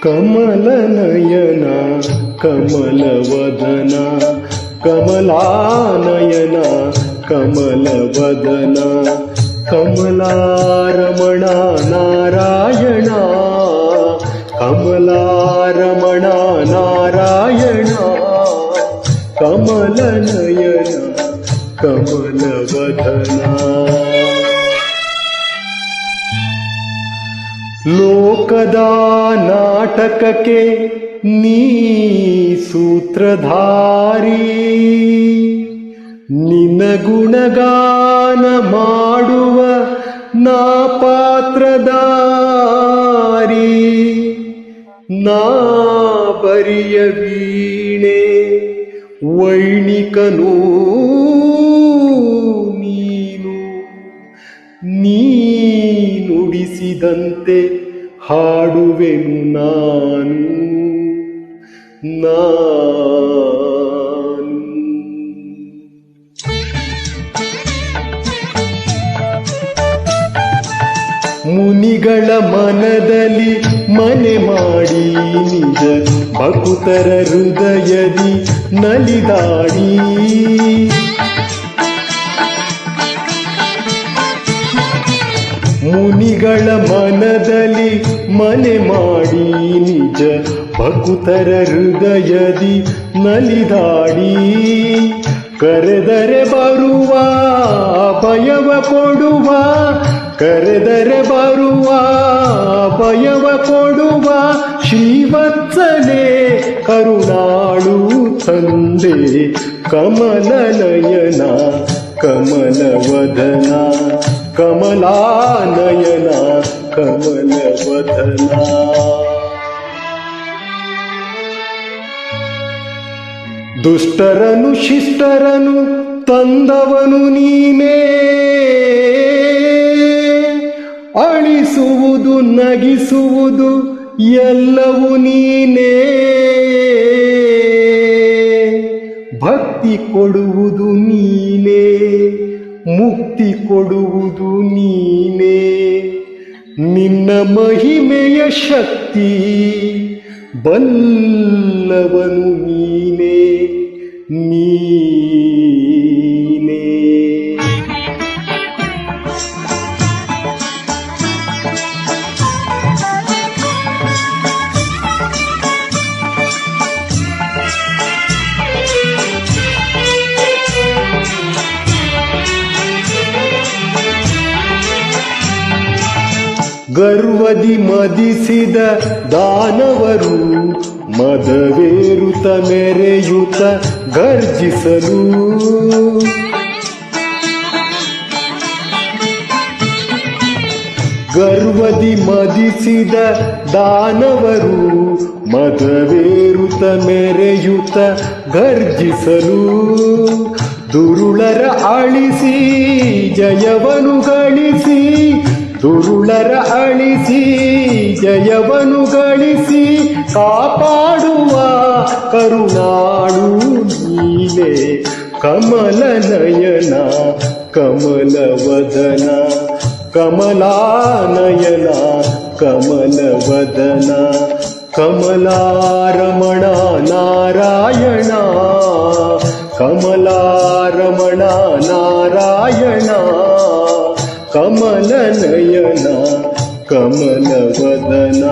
ಕಮಲನಯನ ಕಮಲವದನ ಕಮಲಾನಯನ ಕಮಲವದನ ಕಮಲಾರಮಣ ನಾರಾಯಣ ಕಮಲಾರಮಣ ನಾರಾಯಣ ಕಮಲನಯನ ಕಮಲವದನ. ಲೋಕದ ನಾಟಕಕ್ಕೆ ನೀ ಸೂತ್ರಧಾರಿ, ನಿನ್ನ ಗುಣಗಾನ ಮಾಡುವ ನಾ ಪಾತ್ರಧಾರಿ. ನಾ ಬರಿಯ ವೀಣೆ ವೈಣಿಕನೂ ನೀನು, ನೀ ನುಡಿಸಿದಂತೆ ಹಾಡುವೆನು ನಾನು. ಮುನಿಗಳ ಮನದಲ್ಲಿ ಮನೆ ಮಾಡಿ ನಿಜ ಭಕ್ತರ ಹೃದಯದಿ ನಲಿದಾಡಿ. ಮುನಿಗಳ ಮನದಲ್ಲಿ ಮನೆ ಮಾಡಿ ನಿಜ ಭಕ್ತರ ಹೃದಯದಿ ನಲಿದಾಡಿ. ಕರೆದರೆ ಬರುವ ಭಯವ ಕೊಡುವ, ಕರೆದರೆ ಬರುವ ಭಯವ ಕೊಡುವ ಶ್ರೀವತ್ಸನೆ ಕರುಣಾಳು ತಂದೆ. ಕಮಲನಯನ ಕಮಲವದನ ಕಮಲಾನಯನ ಕಮಲವದನ. ದುಷ್ಟರನು ಶಿಷ್ಟರನು ತಂದವನು ನೀನೇ, ಅಳಿಸುವುದು ನಗಿಸುವುದು ಎಲ್ಲವೂ ನೀನೇ. ಭಕ್ತಿ ಕೊಡುವುದು ನೀನೇ, ಮುಕ್ತಿ ಕೊಡುವುದು ನೀನೇ. ನಿನ್ನ ಮಹಿಮೆಯ ಶಕ್ತಿ ಬಲ್ಲವನು ನೀನೇ, ನೀನೇ. ಗರ್ವದಿ ಮದಿಸಿದ ದಾನವರು ಮದವೇರುತ ಮೆರೆಯುತ ಗರ್ಜಿಸಲು. ಗರ್ವದಿ ಮದಿಸಿದ ದಾನವರು ಮದವೇರುತ ಮೆರೆಯುತ ಗರ್ಜಿಸಲು. ದುರುಳರ ಅಳಿಸಿ ಜಯವನು ಗಳಿಸಿ, ದುರುಳರ ಅಳಿಸಿ ಜಯವನು ಗಳಿಸಿ ಕಾಪಾಡುವ ಕರುಣಾಳು ನೀನೇ. ಕಮಲನಯನ ಕಮಲವದನ ಕಮಲಾನಯನ ಕಮಲವದನ ಕಮಲಾರಮಣ ನಾರಾಯಣ ಕಮಲಾರಮಣ ನಾರಾಯಣ ಕಮಲನಯನ ಕಮಲವದನ.